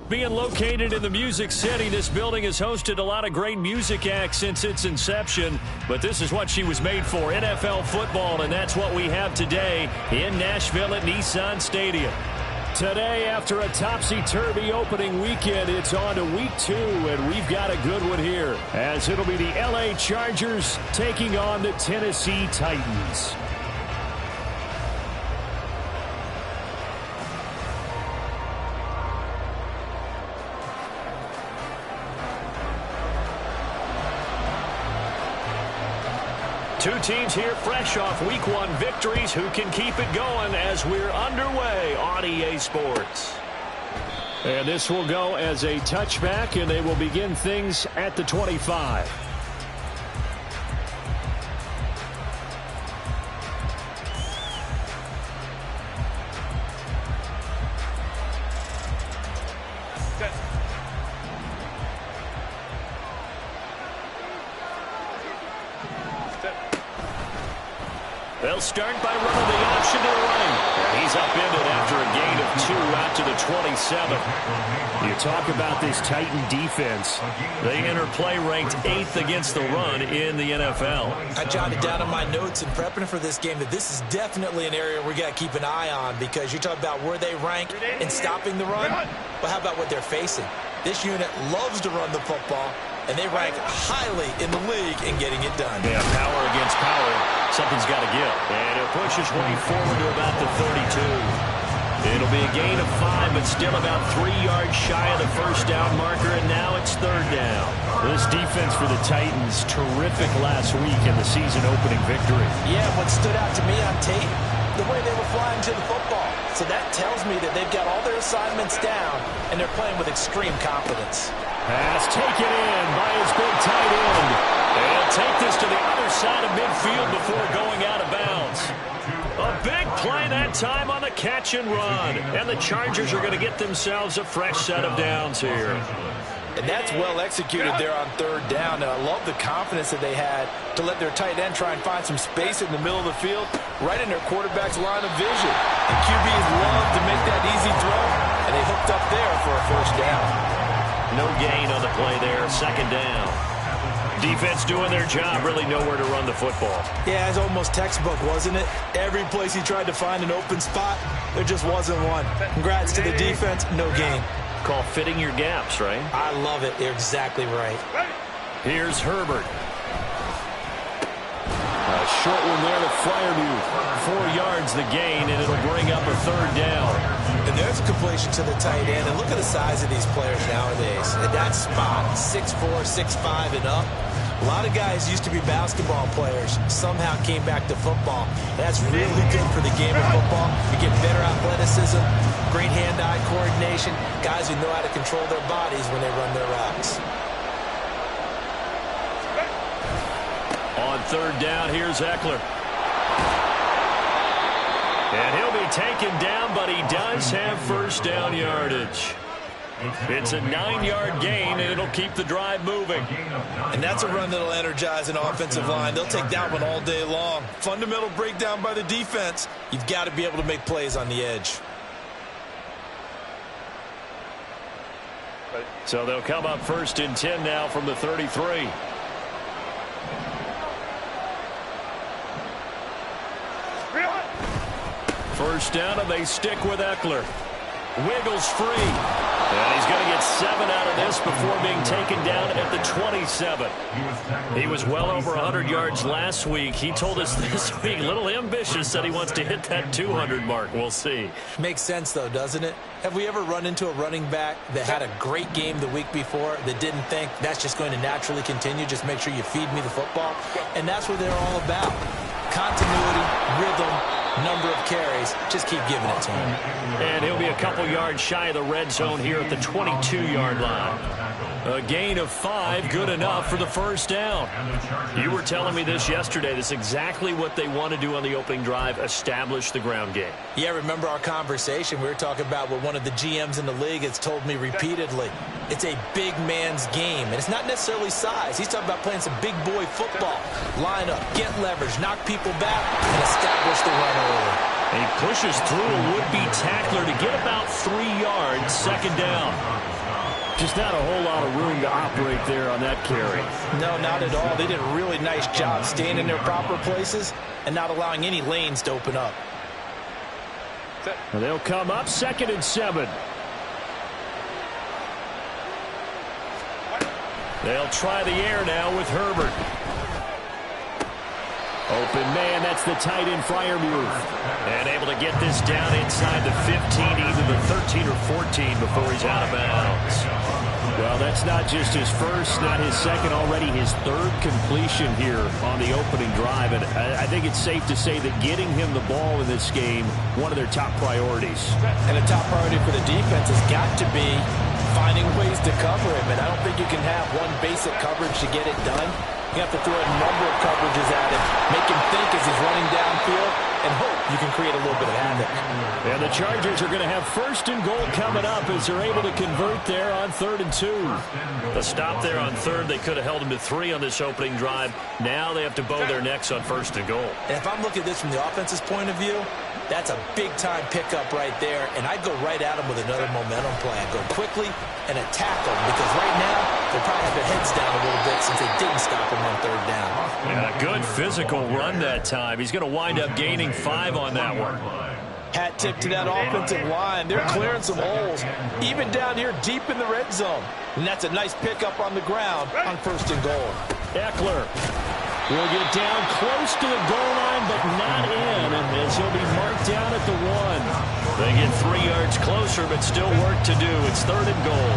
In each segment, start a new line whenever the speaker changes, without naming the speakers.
Being located in the Music City, this building has hosted a lot of great music acts since its inception, but this is what she was made for, NFL football, and that's what we have today in Nashville at Nissan Stadium. Today, after a topsy-turvy opening weekend, it's on to week 2, and we've got a good one here, as it'll be the LA Chargers taking on the Tennessee Titans. Two teams here fresh off Week 1 victories. Who can keep it going as we're underway on EA Sports? And this will go as a touchback, and they will begin things at the 25. They'll start by running the option to the right. He's upended after a gain of 2 out to the 27. You talk about this Titan defense. They enter play ranked 8th against the run in the NFL.
I jotted down in my notes in prepping for this game that this is definitely an area we got to keep an eye on, because you talk about where they rank in stopping the run. But how about what they're facing? This unit loves to run the football, and they rank highly in the league in getting it done.
Yeah, power against power. Something's got to give. And he'll push his way forward to about the 32. It'll be a gain of 5, but still about 3 yards shy of the first down marker, and now it's 3rd down. This defense for the Titans, terrific last week in the season-opening victory.
Yeah, what stood out to me on tape, the way they were flying to the football. So that tells me that they've got all their assignments down, and they're playing with extreme confidence.
Pass taken in by his big tight end. They'll take this to the other side of midfield before going out of bounds. A big play that time on the catch and run. And the Chargers are going to get themselves a fresh set of downs here.
And that's well executed there on 3rd down. And I love the confidence that they had to let their tight end try and find some space in the middle of the field, right in their quarterback's line of vision. And QBs love to make that easy throw, and they hooked up there for a 1st down.
No gain on the play there, 2nd down. Defense doing their job, really nowhere to run the football.
Yeah, it's almost textbook, wasn't it? Every place he tried to find an open spot, there just wasn't one. Congrats to the defense, no gain.
Call fitting your gaps, right?
I love it. You're exactly right.
Here's Herbert. A short one there to Freiermuth. 4 yards the gain, and it'll bring up a 3rd down.
And there's a completion to the tight end. And look at the size of these players nowadays. At that spot, 6'4", 6'5", and up. A lot of guys used to be basketball players, somehow came back to football. That's really good for the game of football. You get better athleticism, great hand-eye coordination, guys who know how to control their bodies when they run their routes.
On 3rd down, here's Eckler. And he'll be taken down, but he does have 1st down yardage. It's a 9-yard gain, and it'll keep the drive moving.
And that's a run that'll energize an offensive line. They'll take that one all day long. Fundamental breakdown by the defense. You've got to be able to make plays on the edge.
So they'll come up 1st and 10 now from the 33. First down, and they stick with Eckler. Wiggles free. And he's going to get 7 out of this before being taken down at the 27. He was well over 100 yards last week. He told us this week, a little ambitious, said he wants to hit that 200 mark. We'll see.
Makes sense, though, doesn't it? Have we ever run into a running back that had a great game the week before that didn't think that's just going to naturally continue? Just make sure you feed me the football. And that's what they're all about. Continuity, rhythm, number of carries. Just keep giving it to him.
And he'll be a couple yards shy of the red zone here at the 22-yard line. A gain of 5, good enough for the first down. You were telling me this yesterday. This is exactly what they want to do on the opening drive, establish the ground game.
Yeah, remember our conversation? We were talking about what one of the GMs in the league has told me repeatedly. It's a big man's game, and it's not necessarily size. He's talking about playing some big boy football. Line up, get leverage, knock people back, and establish the run early.
He pushes through a would-be tackler to get about 3 yards, second down. Just not a whole lot of room to operate there on that carry.
No, not at all. They did a really nice job staying in their proper places and not allowing any lanes to open up.
They'll come up 2nd and 7. They'll try the air now with Herbert. Open man, that's the tight end Freiermuth. And able to get this down inside the 15, either the 13 or 14 before he's out of bounds. Well, that's not just his first, not his second, already his 3rd completion here on the opening drive. And I think it's safe to say that getting him the ball in this game, one of their top priorities.
And a top priority for the defense has got to be finding ways to cover him. And I don't think you can have one basic coverage to get it done. You have to throw a number of coverages at him, make him think as he's running downfield, and hope you can create a little bit of havoc.
And the Chargers are going to have 1st and goal coming up as they're able to convert there on 3rd and 2. The stop there on 3rd, they could have held him to 3 on this opening drive. Now they have to bow their necks on 1st and goal.
And if I'm looking at this from the offense's point of view, that's a big-time pickup right there, and I'd go right at him with another momentum play. I'd go quickly and attack them, because right now they'll probably have their heads down a little bit since they didn't stop him on 3rd down.
Yeah, a good physical run that time. He's going to wind up gaining 5 on that one.
Hat tip to that offensive line. They're clearing some holes, even down here deep in the red zone. And that's a nice pickup on the ground on 1st and goal.
Eckler will get down close to the goal line, but not in, as he'll be marked down at the 1. They get 3 yards closer, but still work to do. It's 3rd and goal.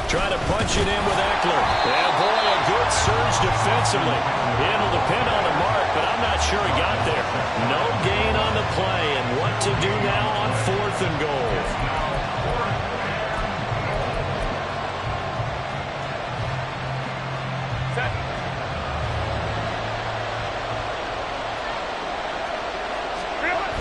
Trying to punch it in with Eckler. And boy, a good surge defensively. It'll depend on the mark, but I'm not sure he got there. No gain on the play, and what to do now on 4th and goal.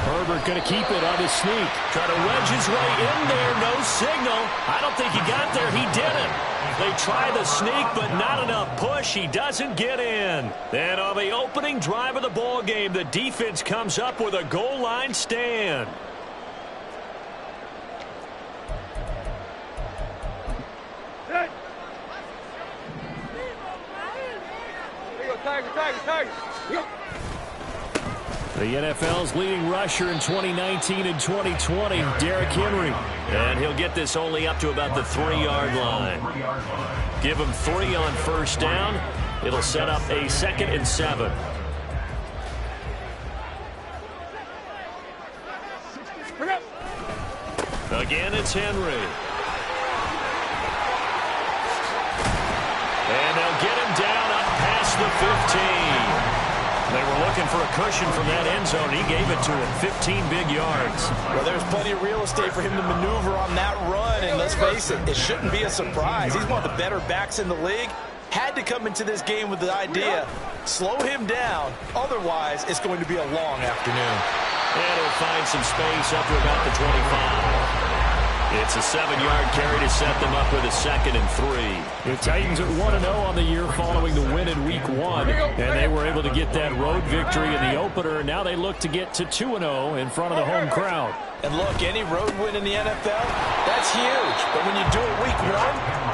Herbert going to keep it on his sneak. Try to wedge his way in there. No signal. I don't think he got there. He didn't. They try the sneak, but not enough push. He doesn't get in. And on the opening drive of the ball game, the defense comes up with a goal line stand. The NFL's leading rusher in 2019 and 2020, Derrick Henry. And he'll get this only up to about the 3-yard line. Give him 3 on 1st down. It'll set up a 2nd and 7. Again, it's Henry. And they'll get him down up past the 15. They were looking for a cushion from that end zone. He gave it to him. 15 big yards.
Well, there's plenty of real estate for him to maneuver on that run. And let's face it, it shouldn't be a surprise. He's one of the better backs in the league. Had to come into this game with the idea, slow him down. Otherwise, it's going to be a long afternoon.
And he'll find some space up to about the 25. It's a 7-yard carry to set them up with a 2nd and 3.
The Titans are 1-0 on the year following the win in Week 1, and they were able to get that road victory in the opener. Now they look to get to 2-0 in front of the home crowd.
And look, any road win in the NFL, that's huge. But when you do it Week 1,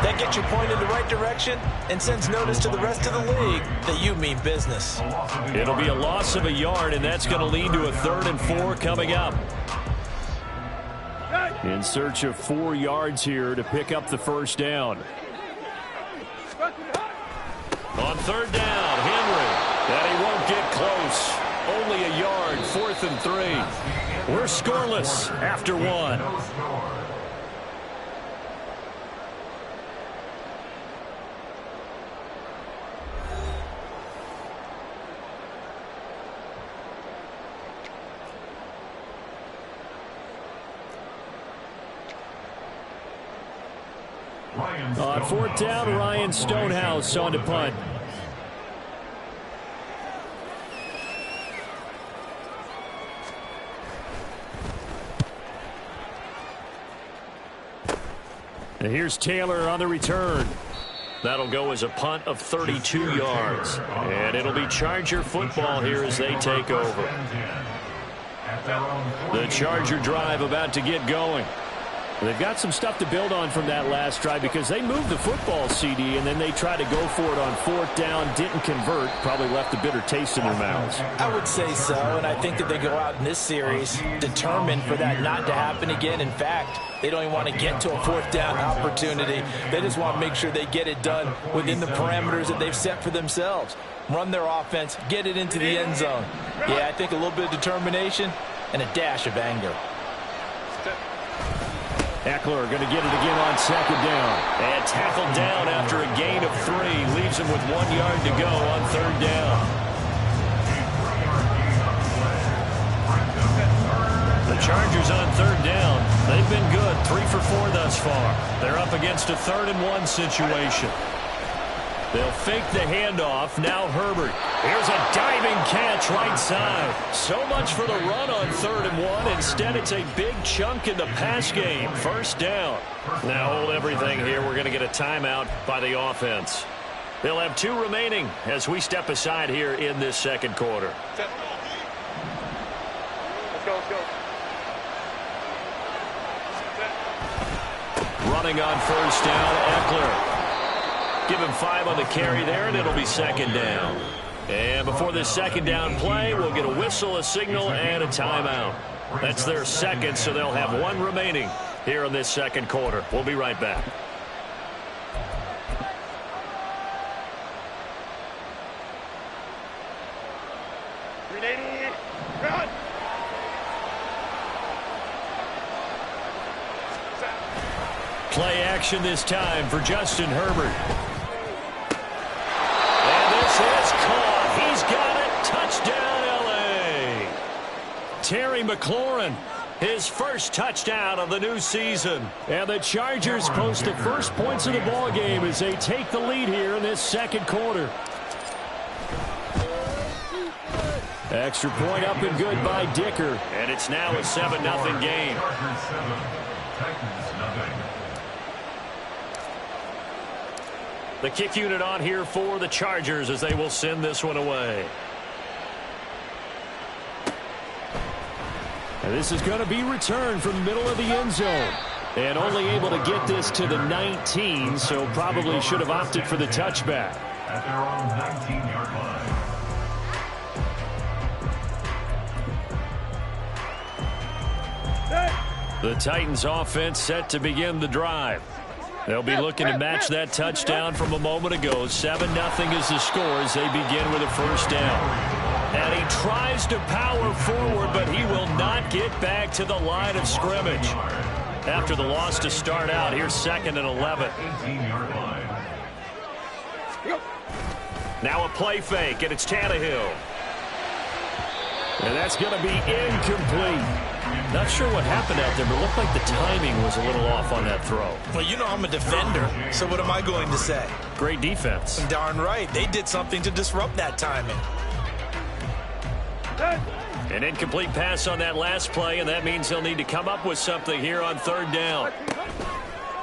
that gets you pointed in the right direction and sends notice to the rest of the league that you mean business.
It'll be a loss of a yard, and that's going to lead to a 3rd and 4 coming up.
In search of 4 yards here to pick up the first down.
On 3rd down, Henry. And he won't get close. Only a yard, 4th and 3. We're scoreless after 1.
On 4th down, Ryan Stonehouse on to punt. And here's Taylor on the return.
That'll go as a punt of 32 yards. And it'll be Charger football here as they take over. The Charger drive about to get going.
They've got some stuff to build on from that last drive because they moved the football, CD, and then they tried to go for it on 4th down, didn't convert, probably left a bitter taste in their mouths.
I would say so, and I think that they go out in this series determined for that not to happen again. In fact, they don't even want to get to a 4th down opportunity. They just want to make sure they get it done within the parameters that they've set for themselves. Run their offense, get it into the end zone. Yeah, I think a little bit of determination and a dash of anger.
Eckler going to get it again on 2nd down.
And tackled down after a gain of 3. Leaves him with 1 yard to go on 3rd down. The Chargers on 3rd down. They've been good. 3 for 4 thus far. They're up against a 3rd and 1 situation. They'll fake the handoff. Now Herbert. Here's a diving catch right side. So much for the run on 3rd and 1. Instead, it's a big chunk in the pass game. 1st down. Now hold everything here. We're going to get a timeout by the offense. They'll have 2 remaining as we step aside here in this 2nd quarter.
Let's go, let's go.
Running on 1st down, Eckler. Give him 5 on the carry there, and it'll be 2nd down. And before this 2nd down play, we'll get a whistle, a signal, and a timeout. That's their 2nd, so they'll have 1 remaining here in this 2nd quarter. We'll be right back.
Run!
Play action this time for Justin Herbert. And this is caught. He's got it. Touchdown, L.A. Terry McLaurin, his first touchdown of the new season.
And the Chargers post the first points of the ball game as they take the lead here in this 2nd quarter. Extra point up and good by Dicker.
And it's now a 7-0 game. The kick unit on here for the Chargers as they will send this one away.
And this is going to be returned from the middle of the end zone. And only able to get this to the 19, so probably should have opted for the touchback.
At their own 19-yard line.
The Titans offense set to begin the drive. They'll be looking to match that touchdown from a moment ago. 7-0 is the score as they begin with a 1st down. And he tries to power forward, but he will not get back to the line of scrimmage. After the loss to start out, here's 2nd and 11.
18-yard line.
Now a play fake, and it's Tannehill.
And that's going to be incomplete.
Not sure what happened out there, but it looked like the timing was a little off on that throw.
Well, you know I'm a defender, so what am I going to say?
Great defense.
Darn right. They did something to disrupt that timing.
An incomplete pass on that last play, and that means they'll need to come up with something here on third down.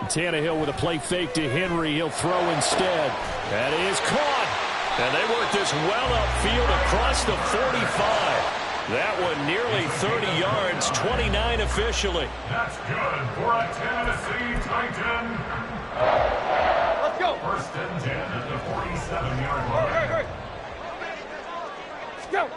Tannehill with a play fake to Henry. He'll throw instead. That is caught.
And they work this well upfield across the 45. That one nearly 30 yards, 29 officially.
That's good for a Tennessee Titan.
Let's go.
First and 10 at the 47-yard line.
Go.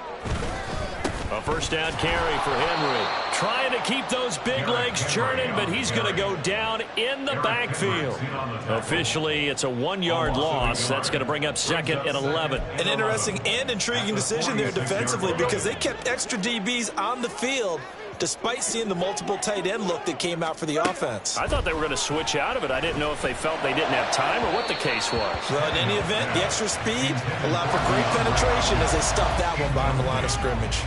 A first down carry for Henry. Trying to keep those big legs churning, but he's going to go down in the backfield. Officially, it's a 1-yard loss. That's going to bring up second and 11.
An interesting and intriguing decision there defensively because they kept extra DBs on the field despite seeing the multiple tight end look that came out for the offense.
I thought they were going to switch out of it. I didn't know if they felt they didn't have time or what the case was.
Well, in any event, the extra speed allowed for great penetration as they stuffed that one behind the line of scrimmage.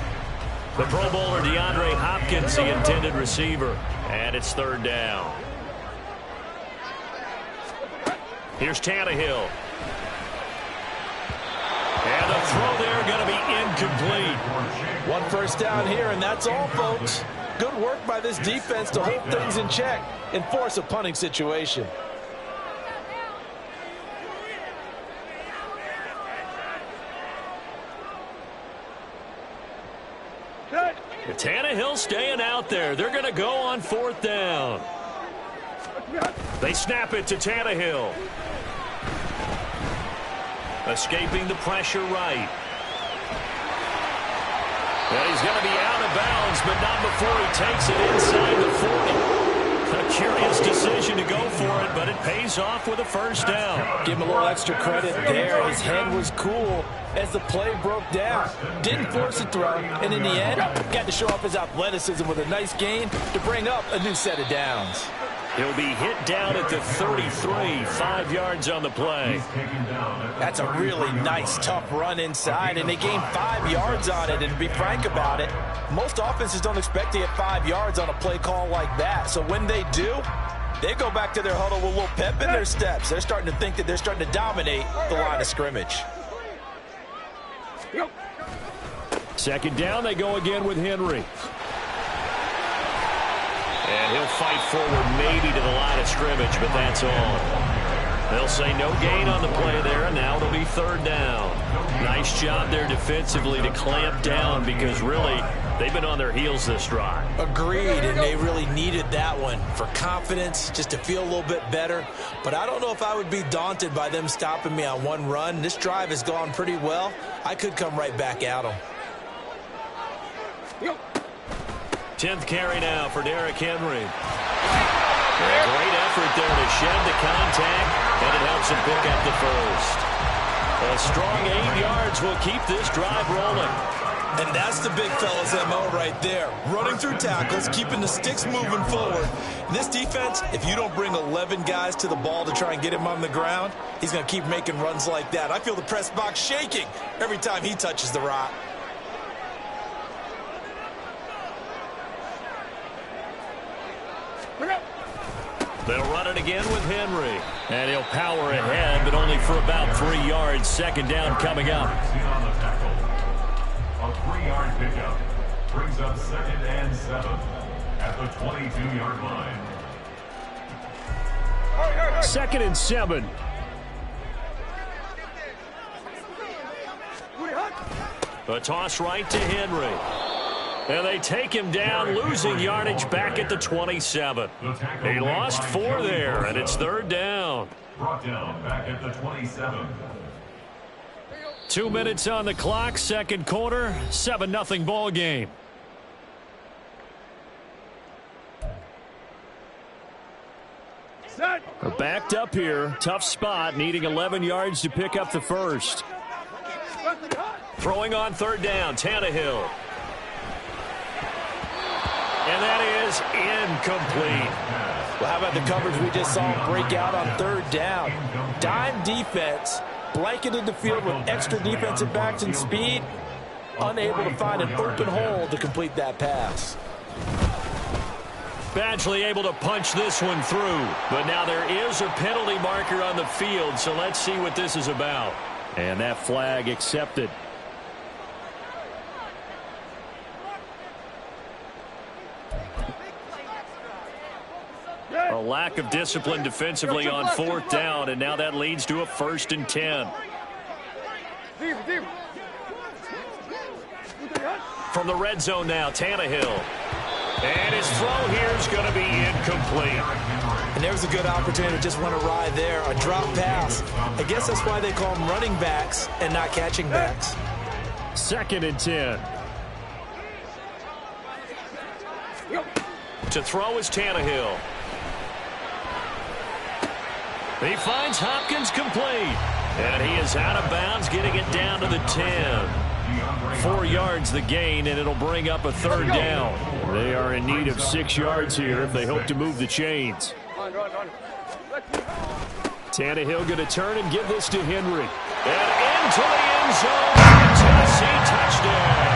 The Pro Bowler DeAndre Hopkins, the intended receiver. And it's third down. Here's Tannehill. And the throw there going to be incomplete.
One first down here, and that's all, folks. Good work by this defense to hold things in check and force a punting situation.
Tannehill staying out there. They're going to go on fourth down. They snap it to Tannehill. Escaping the pressure right. And he's going to be out of bounds, but not before he takes it inside the 40. A curious decision to go for it, but it pays off with a first down.
Give him a little extra credit there. His head was cool as the play broke down. Didn't force a throw, and in the end, got to show off his athleticism with a nice gain to bring up a new set of downs.
He'll be hit down at the 33, 5 yards on the play.
That's a really nice, tough run inside, and they gained 5 yards on it. And to be frank about it, most offenses don't expect to get 5 yards on a play call like that. So when they do, they go back to their huddle with a little pep in their steps. They're starting to think that they're starting to dominate the line of scrimmage.
Second down, they go again with Henry.
And he'll fight forward maybe to the line of scrimmage, but that's all. They'll say no gain on the play there, and now it'll be third down. Nice job there defensively to clamp down because really they've been on their heels this drive.
Agreed, and they really needed that one for confidence, just to feel a little bit better. But I don't know if I would be daunted by them stopping me on one run. This drive has gone pretty well. I could come right back at them.
10th carry now for Derrick Henry. A great effort there to shed the contact, and it helps him pick up the first. A strong 8 yards will keep this drive rolling.
And that's the big fella's MO right there. Running through tackles, keeping the sticks moving forward. This defense, if you don't bring 11 guys to the ball to try and get him on the ground, he's going to keep making runs like that. I feel the press box shaking every time he touches the rock.
They'll run it again with Henry. And he'll power ahead, but only for about 3 yards. Second down coming up.
A 3-yard pickup brings up second and 7 at the 22-yard line.
Second and 7.
A toss right to Henry. And they take him down, losing yardage back at the 27. He lost 4 there, and it's third down.
Brought down back at the 27.
2 minutes on the clock, second quarter, 7-0 ball game. We're backed up here, tough spot, needing 11 yards to pick up the first.
Throwing on third down, Tannehill. And that is incomplete.
Well, how about the coverage we just saw break out on third down? Dime defense, blanketed the field with extra defensive backs and speed, unable to find an open hole to complete that pass.
Badgley able to punch this one through. But now there is a penalty marker on the field, so let's see what this is about.
And that flag accepted.
A lack of discipline defensively on 4th down, and now that leads to a 1st and 10. From the red zone now, Tannehill. And his throw here is going to be incomplete.
And there's a good opportunity to just want to ride there, a drop pass. I guess that's why they call them running backs and not catching backs.
2nd and 10.
To throw is Tannehill. He finds Hopkins complete. And he is out of bounds, getting it down to the 10. 4 yards the gain, and it'll bring up a 3rd down.
They are in need of 6 yards here if they hope to move the chains. Tannehill going to turn and give this to Henry.
And into the end zone. Tennessee touchdown.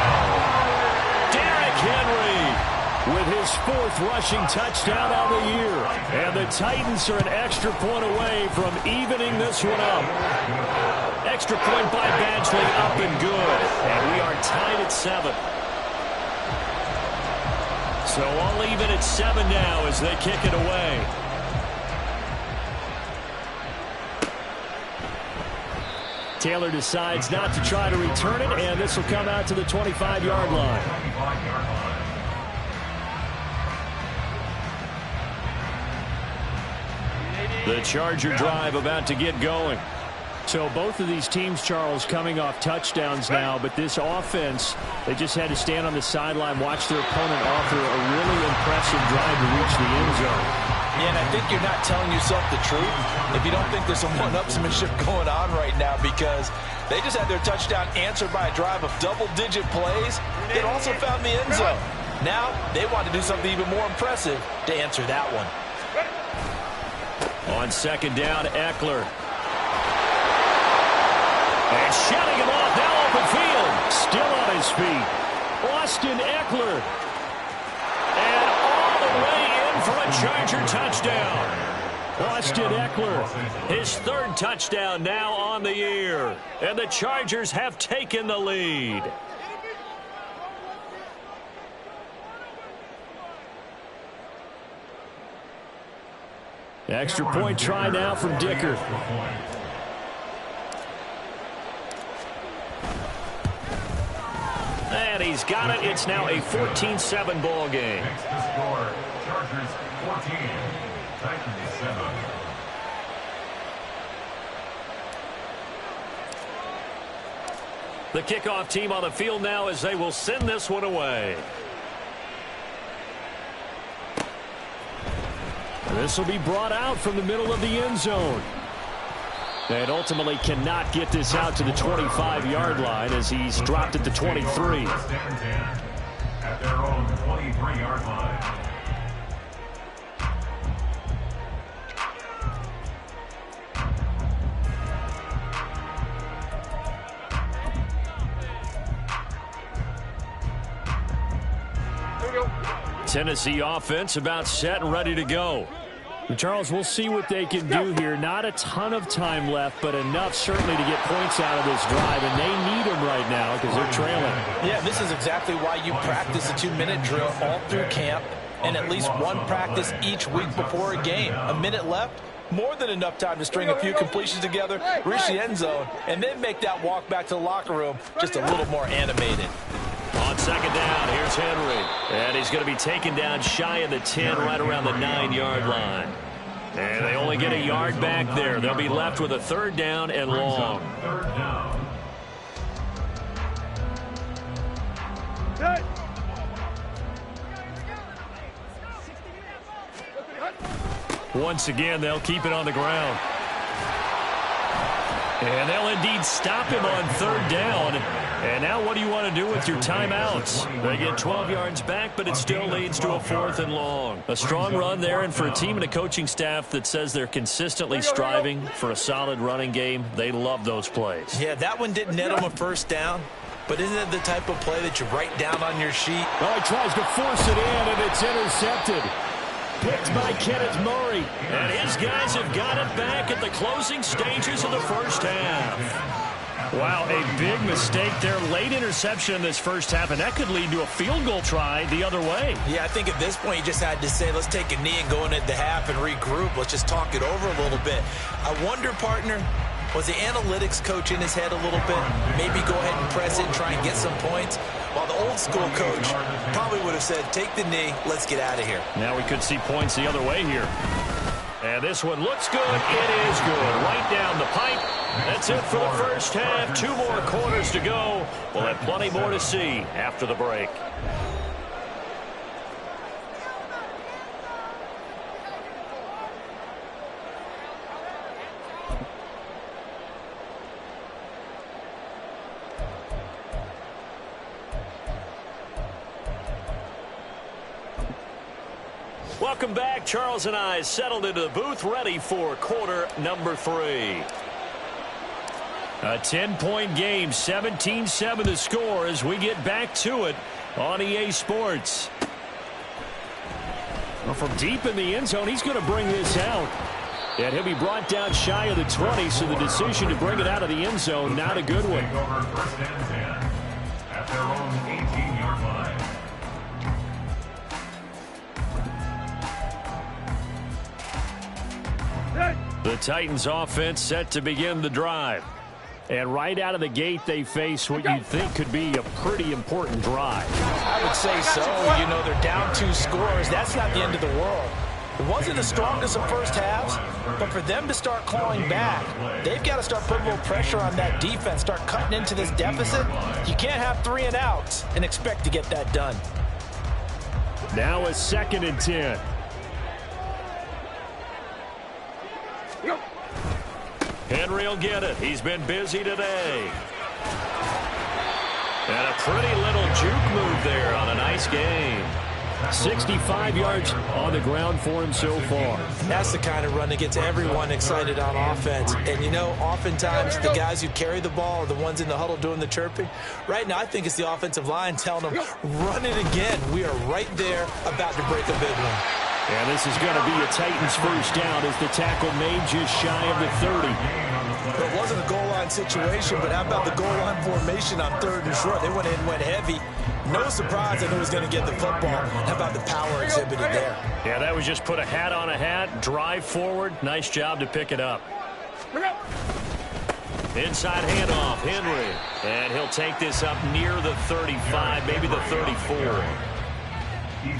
Derrick Henry with his 4th rushing touchdown on the year. And the Titans are an extra point away from evening this one up. Extra point by Badgley, up and good. And we are tied at 7. So all even at 7 now as they kick it away.
Taylor decides not to try to return it, and this will come out to the 25-yard line.
The Charger drive about to get going.
So both of these teams, Charles, coming off touchdowns now, but this offense, they just had to stand on the sideline, watch their opponent offer a really impressive drive to reach the end zone.
Yeah, and I think you're not telling yourself the truth if you don't think there's some one-upsmanship going on right now, because they just had their touchdown answered by a drive of double-digit plays that also found the end zone. Now they want to do something even more impressive to answer that one.
On 2nd down, Eckler. And shutting him off, now open field.
Still on his feet. Austin Eckler.
And all the way in for a Charger touchdown.
Austin Eckler.
His 3rd touchdown now on the year. And the Chargers have taken the lead.
Extra point try now from Dicker.
And he's got it. It's now a 14-7 ball game.
Next to score, Chargers 14, Titans 7.
The kickoff team on the field now as they will send this one away.
This will be brought out from the middle of the end zone. And ultimately cannot get this out to the 25-yard line as he's dropped at the 23.
At their own 23-yard line.
Tennessee offense about set and ready to go.
And Charles, we'll see what they can do here. Not a ton of time left, but enough certainly to get points out of this drive, and they need them right now because they're trailing.
Yeah, this is exactly why you practice a 2-minute drill all through camp and at least one practice each week before a game. A minute left, more than enough time to string a few completions together, reach the end zone, and then make that walk back to the locker room just a little more animated.
On 2nd down, here's Henry. And he's going to be taken down shy of the 10, right around the 9-yard line. And they only get a yard back there. They'll be left with a 3rd down and long.
3rd down.
Once again, they'll keep it on the ground. And they'll indeed stop him on 3rd down. And now what do you want to do with your timeouts? They get 12 yards back, but it still leads to a 4th and long. A strong run there, and for a team and a coaching staff that says they're consistently striving for a solid running game, they love those plays.
Yeah, that one didn't net him a 1st down, but isn't it the type of play that you write down on your sheet?
Oh, he tries to force it in, and it's intercepted. Picked by Kenneth Murray.
And his guys have got it back at the closing stages of the 1st half. Wow, a big mistake there. Late interception in this first half, and that could lead to a field goal try the other way.
Yeah, I think at this point you just had to say, let's take a knee and go into the half and regroup. Let's just talk it over a little bit. I wonder, partner, was the analytics coach in his head a little bit? Maybe go ahead and press it and try and get some points? While the old school coach probably would have said, take the knee, let's get out of here.
Now we could see points the other way here. And this one looks good. It is good. Right down the pipe. That's it for the first half. 2 more quarters to go. We'll have plenty more to see after the break. Welcome back. Charles and I settled into the booth, ready for quarter number 3. A 10-point game, 17-7 to score as we get back to it on EA Sports. Well, from deep in the end zone, he's going to bring this out. And he'll be brought down shy of the 20, so the decision to bring it out of the end zone, not a good one.
First and 10 at their own 18-yard line.
The Titans offense set to begin the drive. And right out of the gate, they face what you'd think could be a pretty important drive.
I would say so. You know, they're down 2 scores. That's not the end of the world. It wasn't the strongest of first halves, but for them to start clawing back, they've got to start putting a little pressure on that defense, start cutting into this deficit. You can't have 3 and outs and expect to get that done.
Now a 2nd and 10. Henry will get it. He's been busy today. And a pretty little juke move there on a nice game. 65 yards on the ground for him so far.
That's the kind of run that gets everyone excited on offense. And, you know, oftentimes the guys who carry the ball are the ones in the huddle doing the chirping. Right now, I think it's the offensive line telling them, run it again. We are right there about to break a big one.
And this is going to be a Titans first down as the tackle made just shy of the 30.
It wasn't a goal line situation, but how about the goal line formation on 3rd and short? They went in, went heavy. No surprise I knew he was going to get the football. How about the power exhibited there?
Yeah, that was just put a hat on a hat, drive forward. Nice job to pick it up. Inside handoff, Henry. And he'll take this up near the 35, maybe the 34.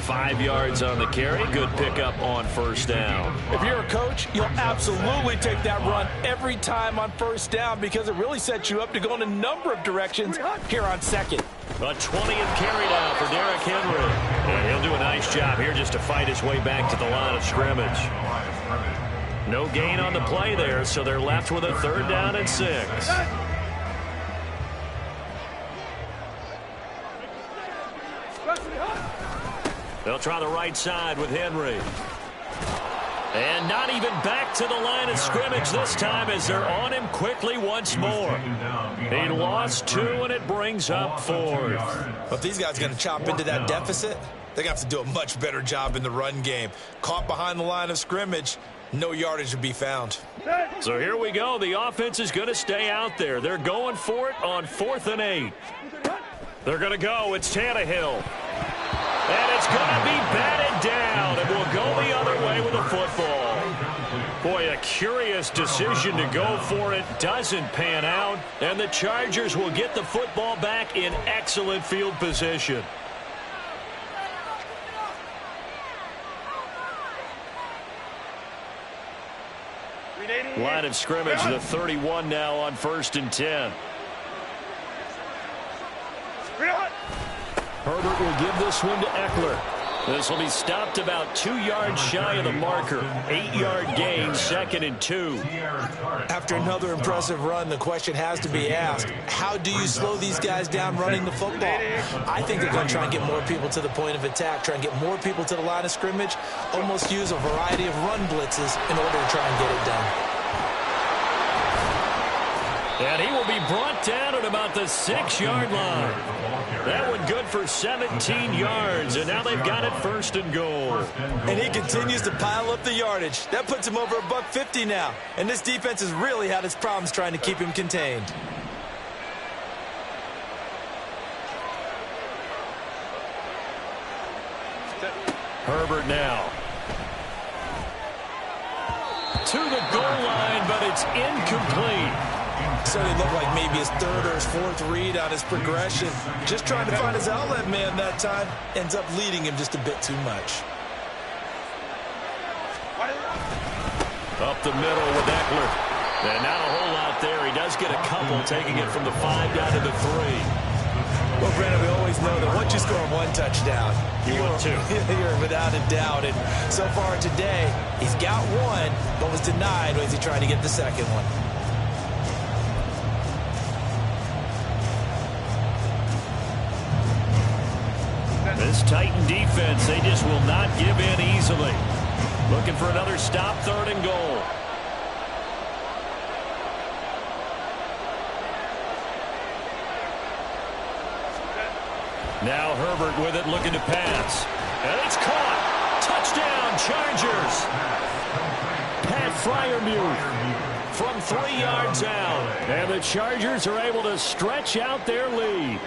5 yards on the carry. Good pickup on first down.
If you're a coach, you'll absolutely take that run every time on first down because it really sets you up to go in a number of directions here on 2nd.
A 20th carry down for Derrick Henry. And he'll do a nice job here just to fight his way back to the line of scrimmage. No gain on the play there, so they're left with a 3rd down and 6. They'll try the right side with Henry. And not even back to the line of scrimmage this time as they're on him quickly once more. He lost 2, and it brings up 4th.
Well, if these guys are going to chop into that deficit, they're going to have to do a much better job in the run game. Caught behind the line of scrimmage, no yardage to be found.
So here we go. The offense is going to stay out there. They're going for it on 4th and 8. They're going to go. It's Tannehill. And it's going to be batted down, and we'll go the other way with the football. Boy, a curious decision to go for it. Doesn't pan out, and the Chargers will get the football back in excellent field position. Line of scrimmage, the 31 now on 1st and 10. Herbert will give this one to Eckler. This will be stopped about 2 yards shy of the marker. 8-yard gain, 2nd and 2.
After another impressive run, the question has to be asked, how do you slow these guys down running the football? I think they're going to try and get more people to the point of attack, try and get more people to the line of scrimmage, almost use a variety of run blitzes in order to try and get it done.
And he will be brought down at about the 6-yard line. That one good for 17 yards, and now they've got it 1st and goal.
And he continues to pile up the yardage. That puts him over $150 now. And this defense has really had its problems trying to keep him contained.
Herbert now. To the goal line, but it's incomplete.
So it looked like maybe his third or his fourth read on his progression. Just trying to find his outlet man that time. Ends up leading him just a bit too much.
Up the middle with Eckler. And not a whole lot there. He does get a couple, taking it from the 5 down to the 3.
Well, Brandon, we always know that once you score one touchdown, you're without a doubt. And so far today, he's got one, but was denied as he tried to get the second one.
This Titan defense, they just will not give in easily. Looking for another stop, 3rd and goal. Now Herbert with it, looking to pass. And it's caught. Touchdown, Chargers. Pat Freiermuth from 3 yards out. And the Chargers are able to stretch out their lead.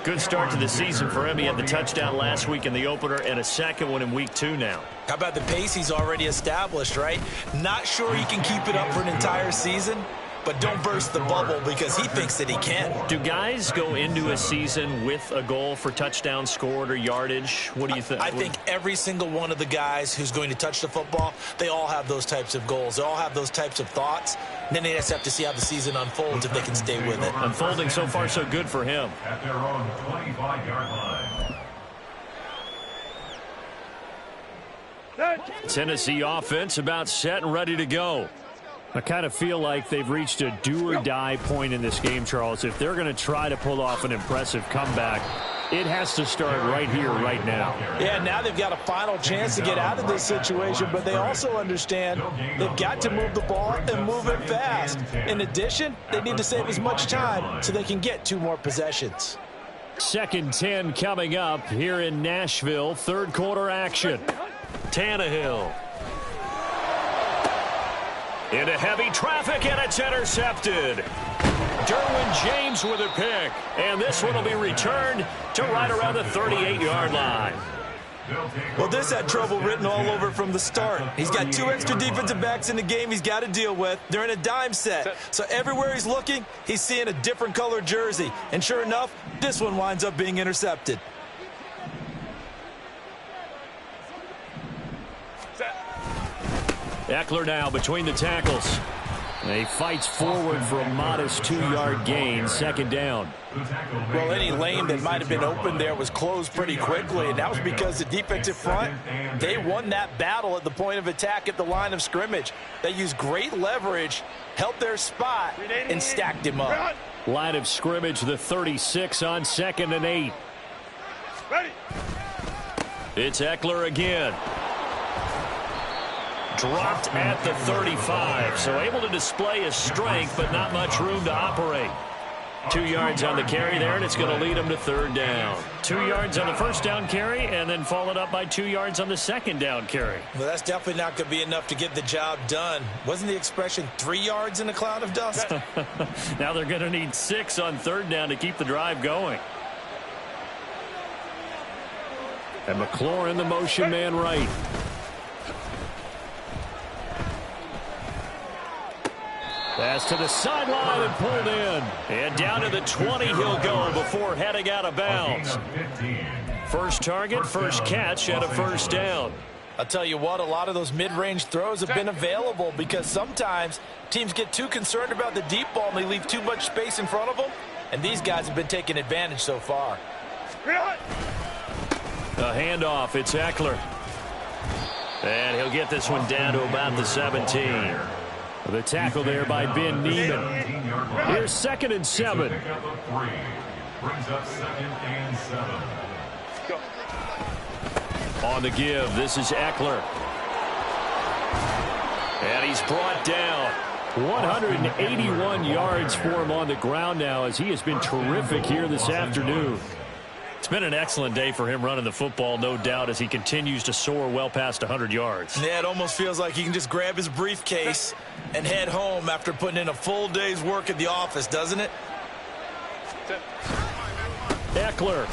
Good start to the season for him. He had the touchdown last week in the opener and a second one in week 2 now.
How about the pace he's already established, right? Not sure he can keep it up for an entire season, but don't burst the bubble because he thinks that he can.
Do guys go into a season with a goal for touchdown scored or yardage? What do you think?
I think every single one of the guys who's going to touch the football, they all have those types of goals. They all have those types of thoughts. And then they just have to see how the season unfolds if they can stay with it.
Unfolding so far so good for him.
At their own 25-yard line.
Tennessee offense about set and ready to go. I kind of feel like they've reached a do-or-die point in this game, Charles. If they're going to try to pull off an impressive comeback, it has to start right here, right now.
Yeah, now they've got a final chance to get out of this situation, but they also understand they've got to move the ball and move it fast. In addition, they need to save as much time so they can get 2 more possessions.
2nd and 10 coming up here in Nashville. 3rd quarter action. Tannehill. Into heavy traffic, and it's intercepted. Derwin James with a pick. And this one will be returned to right around the 38-yard line.
Well, this had trouble written all over from the start. He's got 2 extra defensive backs in the game he's got to deal with. They're in a dime set. So everywhere he's looking, he's seeing a different color jersey. And sure enough, this one winds up being intercepted.
Eckler now between the tackles. And he fights forward for a modest 2-yard gain. 2nd down.
Well, any lane that might have been open there was closed pretty quickly, and that was because the defensive front, they won that battle at the point of attack at the line of scrimmage. They used great leverage, held their spot, and stacked him up.
Line of scrimmage, the 36 on 2nd and 8.
Ready.
It's Eckler again. Dropped at the 35, so able to display his strength, but not much room to operate. 2 yards on the carry there, and it's going to lead him to 3rd down. 2 yards on the 1st down carry, and then followed up by 2 yards on the 2nd down carry.
Well, that's definitely not going to be enough to get the job done. Wasn't the expression 3 yards in a cloud of dust?
Now they're going to need 6 on 3rd down to keep the drive going. And McLaurin, the motion man right. Pass to the sideline and pulled in. And down to the 20 he'll go before heading out of bounds. First target, first catch, and a 1st down.
I'll tell you what, a lot of those mid-range throws have been available because sometimes teams get too concerned about the deep ball and they leave too much space in front of them. And these guys have been taking advantage so far.
A handoff, it's Eckler. And he'll get this one down to about the 17. The tackle there by Ben Neiman. Here's 2nd and 7.
Brings up 2nd and 7.
On the give, this is Eckler. And he's brought down. 181 yards for him on the ground now as he has been terrific here this afternoon. It's been an excellent day for him running the football, no doubt, as he continues to soar well past 100 yards.
Yeah, it almost feels like he can just grab his briefcase and head home after putting in a full day's work at the office, doesn't it?
Eckler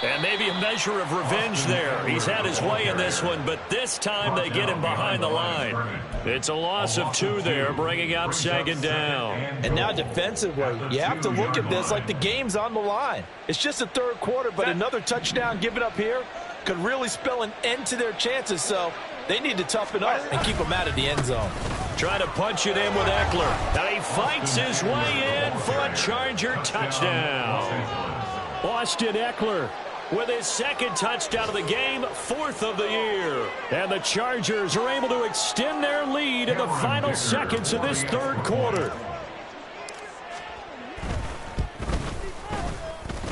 And maybe a measure of revenge there. He's had his way in this one, but this time they get him behind the line. It's a loss of 2 there, bringing up 2nd down.
And now defensively, you have to look at this like the game's on the line. It's just the 3rd quarter, but another touchdown given up here could really spell an end to their chances, so they need to toughen up and keep them out of the end zone.
Trying to punch it in with Eckler. And he fights his way in for a Charger touchdown. Austin Eckler with his 2nd touchdown of the game, 4th of the year. And the Chargers are able to extend their lead in the final seconds of this 3rd quarter.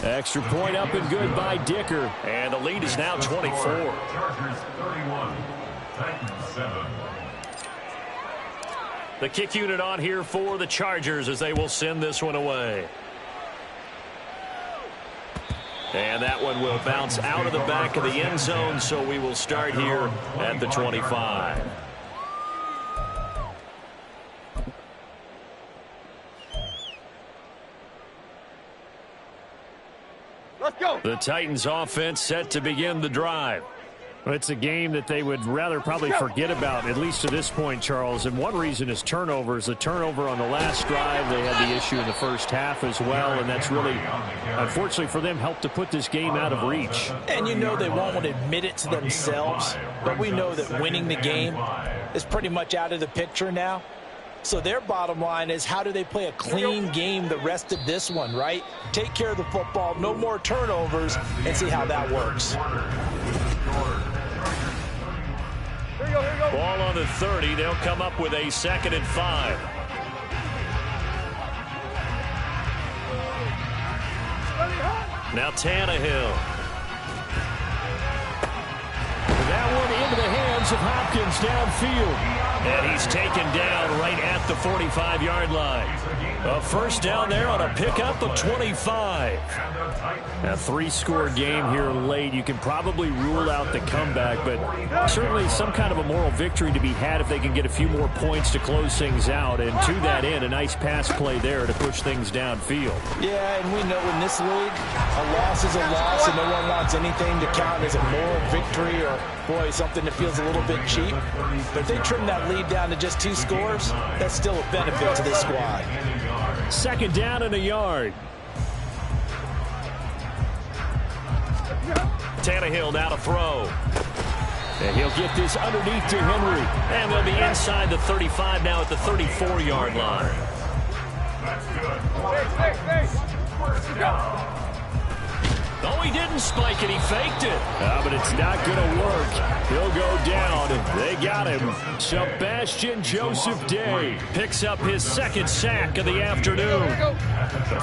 Extra point up and good by Dicker. And the lead is now 24.
Chargers 31, Titans 7.
The kick unit on here for the Chargers as they will send this one away. And that one will bounce out of the back of the end zone, so we will start here at the 25.
Let's go.
The Titans offense set to begin the drive.
It's a game that they would rather probably forget about, at least to this point, Charles. And one reason is turnovers. The turnover on the last drive, they had the issue in the first half as well, and that's really, unfortunately for them, helped to put this game out of reach.
And you know they won't want to admit it to themselves, but we know that winning the game is pretty much out of the picture now. So their bottom line is, how do they play a clean game the rest of this one, right? Take care of the football, no more turnovers, and see how that works.
Here you go, here you go.
Ball on the 30. They'll come up with a 2nd and 5. Now Tannehill.
That one into the hands of Hopkins downfield.
And he's taken down right at the 45-yard line. A 1st down there on a pickup of 25.
A 3-score game here late. You can probably rule out the comeback, but certainly some kind of a moral victory to be had if they can get a few more points to close things out. And to that end, a nice pass play there to push things downfield.
Yeah, and we know in this league, a loss is a loss, and no one wants anything to count as a moral victory or, boy, something that feels a little bit cheap. But if they trim that lead down to just 2 scores, that's still a benefit to this squad.
2nd down and a yard.
Tannehill now to throw. And he'll get this underneath to Henry. And they'll be inside the 35 now at the 34-yard line. Oh, he didn't spike it. He faked it.
But it's not going to work. He'll go down. They got him. Sebastian Joseph Day
picks up his 2nd sack of the afternoon.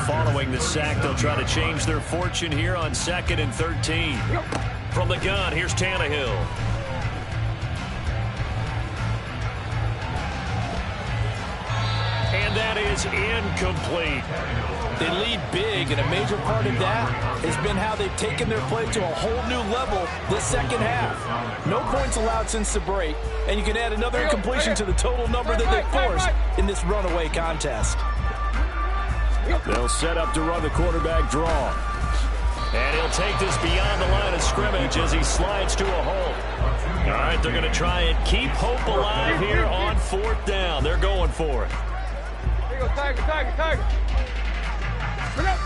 Following the sack, they'll try to change their fortune here on 2nd and 13. From the gun, here's Tannehill. And that is incomplete.
They lead big, and a major part of that has been how they've taken their play to a whole new level this 2nd half. No points allowed since the break, and you can add another incompletion to the total number that they forced in this runaway contest.
They'll set up to run the quarterback draw.
And he'll take this beyond the line of scrimmage as he slides to a hole. All right, they're going to try and keep hope alive here on 4th down. They're going for it.
Here you go, Tiger, Tiger, Tiger. Bring up.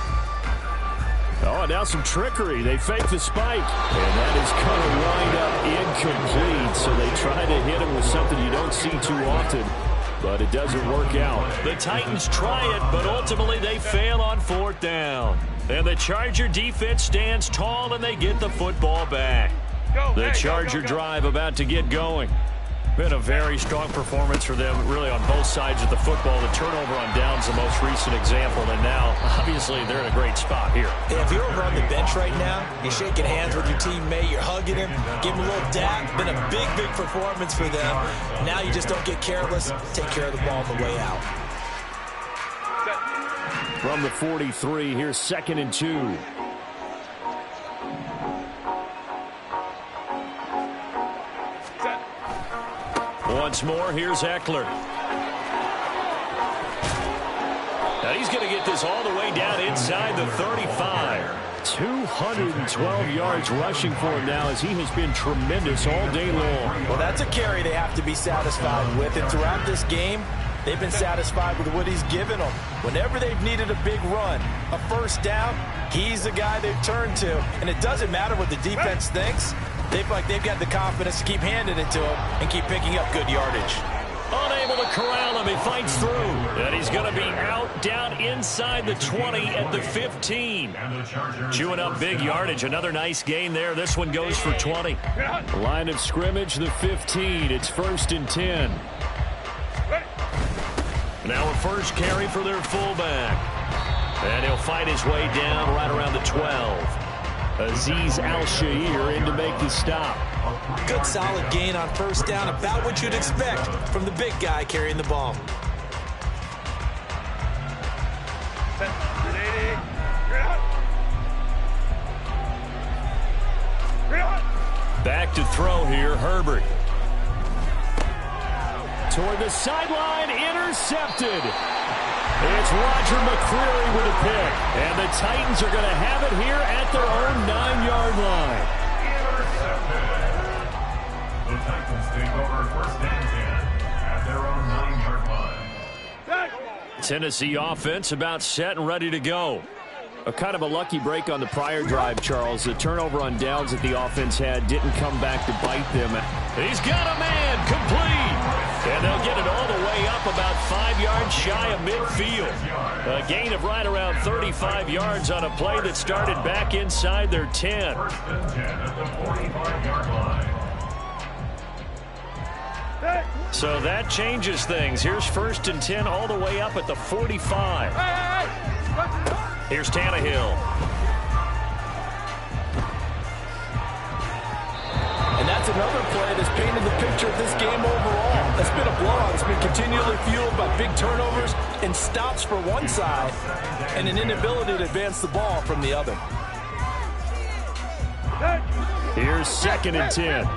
Oh, now some trickery. They fake the spike. And that is going to wind up incomplete. So they try to hit him with something you don't see too often, but it doesn't work out.
The Titans try it, but ultimately they fail on 4th down. And the Charger defense stands tall, and they get the football back. The Charger drive about to get going. Been a very strong performance for them, really, on both sides of the football. The turnover on downs the most recent example, and now, obviously, they're in a great spot here.
Yeah, if you're over on the bench right now, you're shaking hands with your teammate, you're hugging him, give him a little dap. Been a big, big performance for them. Now you just don't get careless. Take care of the ball on the way out.
From the 43, here's 2nd and 2.
Once more, here's Eckler. Now he's going to get this all the way down inside the 35.
212 yards rushing for him now as he has been tremendous all day long.
Well, that's a carry they have to be satisfied with. And throughout this game, they've been satisfied with what he's given them. Whenever they've needed a big run, a first down, he's the guy they've turned to. And it doesn't matter what the defense thinks. They feel like they've got the confidence to keep handing it to him and keep picking up good yardage.
Unable to corral him. He fights through. And he's going to be out down inside the 20 at the 15. Chewing up big yardage. Another nice gain there. This one goes for 20.
Line of scrimmage, the 15. It's 1st and 10.
Now a first carry for their fullback. And he'll fight his way down right around the 12. Azeez Al-Shaair in to make the stop.
Good solid gain on first down, about what you'd expect from the big guy carrying the ball.
Back to throw here, Herbert.
Toward the sideline, intercepted. It's Roger McCreary with a pick. And the Titans are going to have it here at their own 9-yard line.
Intercepted. The Titans take over 1st and 10 at their own 9-yard line.
Tennessee offense about set and ready to go.
A kind of a lucky break on the prior drive, Charles. The turnover on downs that the offense had didn't come back to bite them.
He's got a man, complete. And they'll get it all the way up about 5 yards shy of midfield. A gain of right around 35 yards on a play that started back inside their 10.
1st and 10 at the 45-yard line.
So that changes things. Here's 1st and 10 all the way up at the 45. Here's Tannehill.
And that's another play that's painted the picture of this game overall. It's been a blowout. It's been continually fueled by big turnovers and stops for one side and an inability to advance the ball from the other.
Here's 2nd and 10.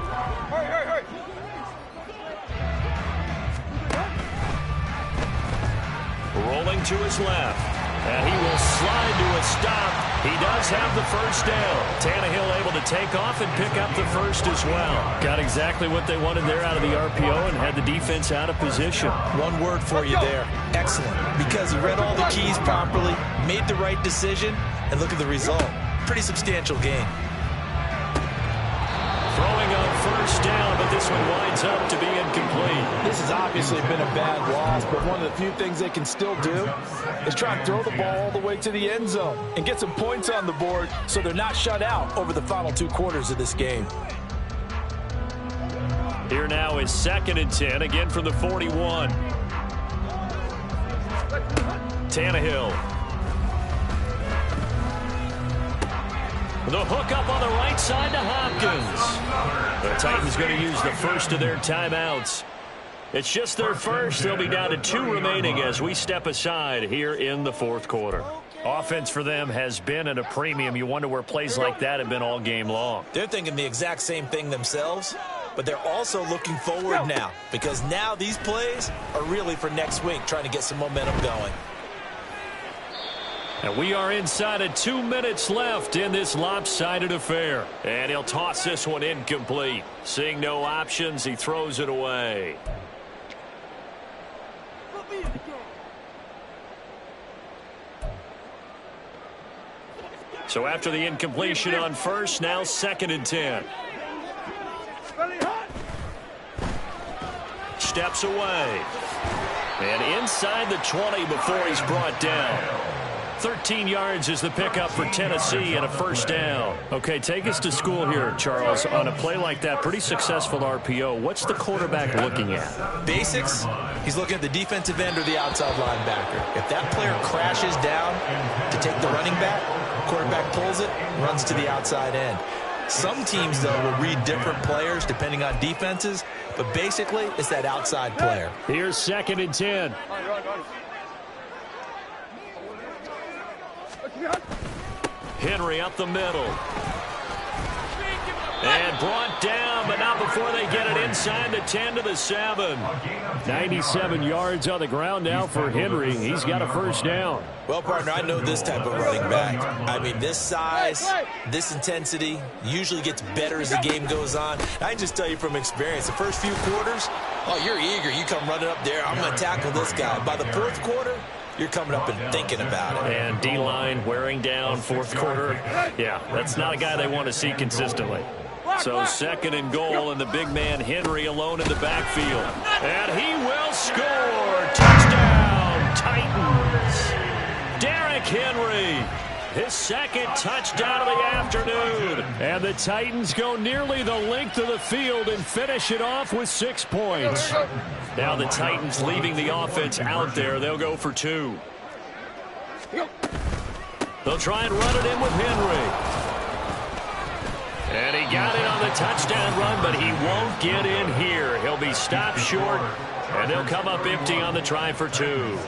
Rolling to his left. And he will slide to a stop. He does have the first down. Tannehill able to take off and pick up the first as well. Got exactly what they wanted there out of the RPO and had the defense out of position.
One word for you there. Excellent. Because he read all the keys properly, made the right decision, and look at the result. Pretty substantial gain.
Throwing on first down, but this one winds up to be incomplete.
This has obviously been a bad loss, but one of the few things they can still do is try and throw the ball all the way to the end zone and get some points on the board so they're not shut out over the final 2 quarters of this game.
Here now is 2nd and 10, again from the 41. Tannehill. The hook up on the right side to Hopkins. The Titans going to use the first of their timeouts. It's just their first. They'll be down to 2 remaining as we step aside here in the 4th quarter. Offense for them has been at a premium. You wonder where plays like that have been all game long.
They're thinking the exact same thing themselves, but they're also looking forward now because now these plays are really for next week, trying to get some momentum going.
And we are inside of 2 minutes left in this lopsided affair. And he'll toss this one incomplete. Seeing no options, he throws it away. So after the incompletion on first, now 2nd and 10. Steps away. And inside the 20 before he's brought down. 13 yards is the pickup for Tennessee and a first down.
Okay, take us to school here, Charles. On a play like that, pretty successful RPO. What's the quarterback looking at?
Basics, he's looking at the defensive end or the outside linebacker. If that player crashes down to take the running back, quarterback pulls it, runs to the outside end. Some teams, though, will read different players depending on defenses, but basically it's that outside player.
Here's 2nd and 10.
Henry up the middle. And brought down, but not before they get it inside the 10 to the 7.
97 yards on the ground now for Henry. He's got a first down.
Well, partner, I know this type of running back. I mean, this size, this intensity usually gets better as the game goes on. I can just tell you from experience, the first few quarters, oh, you're eager. You come running up there, I'm going to tackle this guy. By the fourth quarter, you're coming up and thinking about it.
And D-line wearing down fourth quarter. Yeah, that's not a guy they want to see consistently. So 2nd and goal, and the big man Henry alone in the backfield. And he will score. Touchdown, Titans. Derrick Henry, his 2nd touchdown of the afternoon. And the Titans go nearly the length of the field and finish it off with 6 points. Now the Titans leaving the offense out there. They'll go for 2. They'll try and run it in with Henry. And he got it on the touchdown run, but he won't get in here. He'll be stopped short, and they'll come up empty on the try for 2.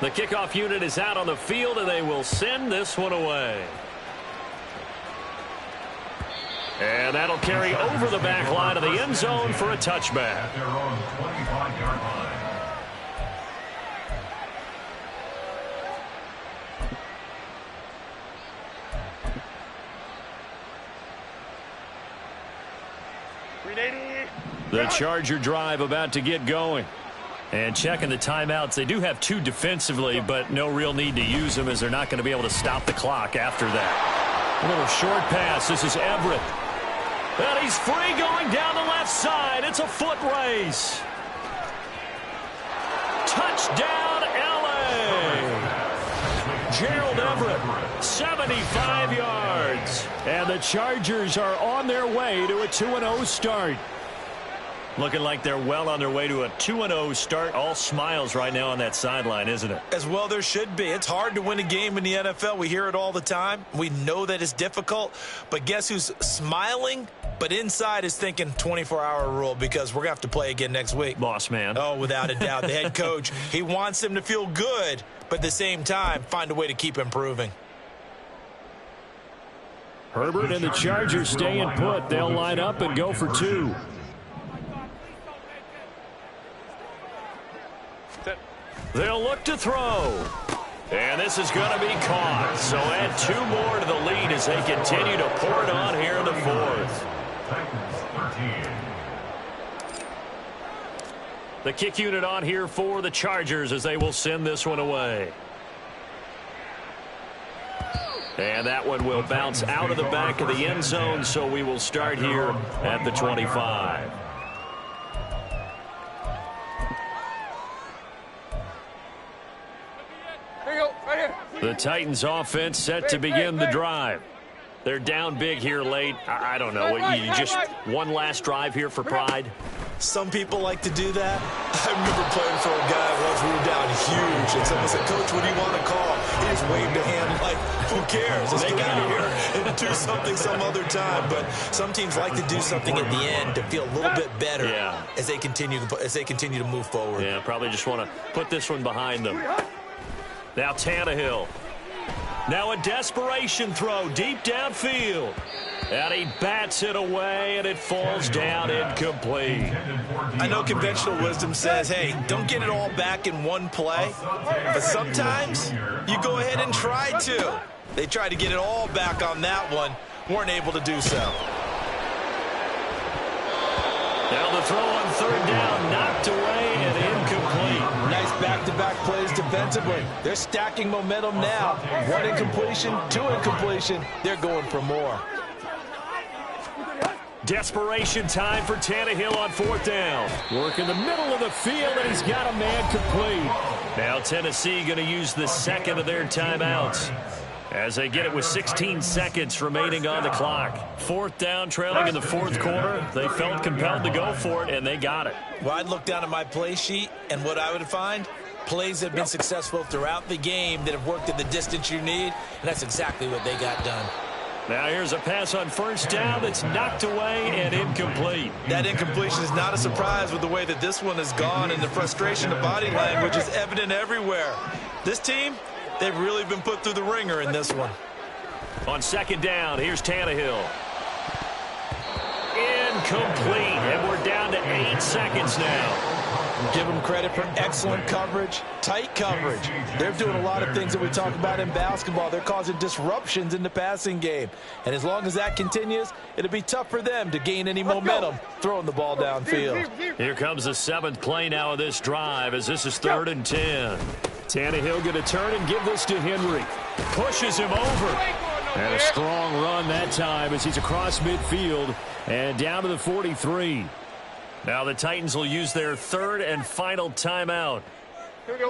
The kickoff unit is out on the field, and they will send this one away. And that'll carry over the back line of the end zone for a touchback.
At their own 25-yard line.
The Charger drive about to get going. And checking the timeouts, they do have 2 defensively, but no real need to use them as they're not going to be able to stop the clock after that. A little short pass. This is Everett. And he's free going down the left side. It's a foot race. Touchdown, L.A. Gerald Everett, 75 yards. And the Chargers are on their way to a 2-0 start. Looking like they're well on their way to a 2-0 start. All smiles right now on that sideline, isn't it?
As well there should be. It's hard to win a game in the NFL. We hear it all the time. We know that it's difficult. But guess who's smiling? But inside is thinking 24-hour rule because we're going to have to play again next week.
Boss man.
Oh, without a doubt. The head coach, he wants them to feel good, but at the same time, find a way to keep improving.
Herbert and the Chargers staying put. They'll line up and go for 2.
They'll look to throw. And this is going to be caught. So add 2 more to the lead as they continue to pour it on here in the 4th. The kick unit on here for the Chargers as they will send this one away. And that one will bounce out of the back of the end zone, so we will start here at the 25. The Titans offense set to begin the drive. They're down big here late. I don't know. You just one last drive here for pride?
Some people like to do that. I remember playing for a guy once we were down huge, and someone said, "Coach, what do you want to call?" He just waved a hand like, who cares? Let's get out of here and do something some other time. But some teams like to do something at the end to feel a little bit better as they continue to move forward.
Yeah, probably just want to put this one behind them. Now Tannehill. Now a desperation throw deep downfield. And he bats it away, and it falls down incomplete.
I know conventional wisdom says, hey, don't get it all back in one play. But sometimes you go ahead and try to. They tried to get it all back on that one. Weren't able to do so.
Now the throw on 3rd down, knocked away and incomplete.
Nice back-to-back plays defensively. They're stacking momentum now. 1 incompletion, 2 incompletion. They're going for more.
Desperation time for Tannehill on 4th down.
Work in the middle of the field, and he's got a man complete.
Now Tennessee going to use the 2nd of their timeouts as they get it with 16 seconds remaining on the clock. 4th down, trailing in the 4th quarter. They felt compelled to go for it, and they got it.
Well, I'd look down at my play sheet, and what I would find, plays that have been successful throughout the game that have worked in the distance you need, and that's exactly what they got done.
Now here's a pass on 1st down that's knocked away and incomplete.
That incompletion is not a surprise with the way that this one has gone, and the frustration of body language is evident everywhere. This team, they've really been put through the ringer in this one.
On 2nd down, here's Tannehill. incomplete, and we're down to 8 seconds now.
Give them credit for excellent coverage, tight coverage. They're doing a lot of things that we talk about in basketball. They're causing disruptions in the passing game. And as long as that continues, it'll be tough for them to gain any momentum throwing the ball downfield.
Here comes the 7th play now of this drive as this is 3rd and 10. Tannehill going to turn and give this to Henry. Pushes him over. And a strong run that time as he's across midfield and down to the 43. Now the Titans will use their 3rd and final timeout.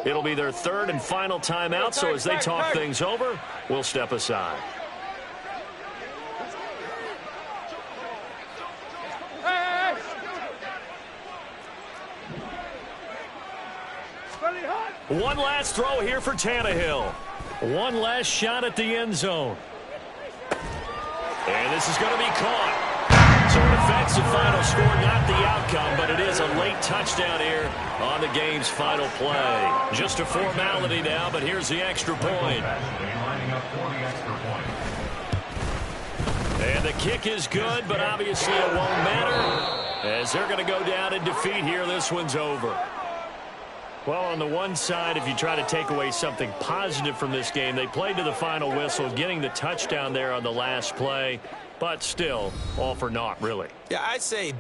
It'll be their 3rd and final timeout, so as they talk things over, we'll step aside. One last throw here for Tannehill. One last shot at the end zone. And this is going to be caught. So it affects the final score, not the outcome, but it is a late touchdown here on the game's final play. Just a formality now, but here's the extra point. And the kick is good, but obviously it won't matter as they're going to go down in defeat here. This one's over. Well, on the one side, if you try to take away something positive from this game, they played to the final whistle, getting the touchdown there on the last play. But still, all for naught, really. Yeah, I'd say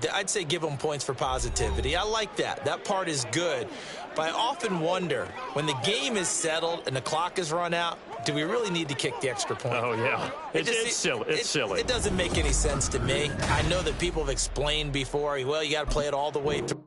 give them points for positivity. I like that. That part is good. But I often wonder, when the game is settled and the clock is run out, do we really need to kick the extra point? Oh, yeah. It's silly. It's silly. It doesn't make any sense to me. I know that people have explained before, well, you got to play it all the way through.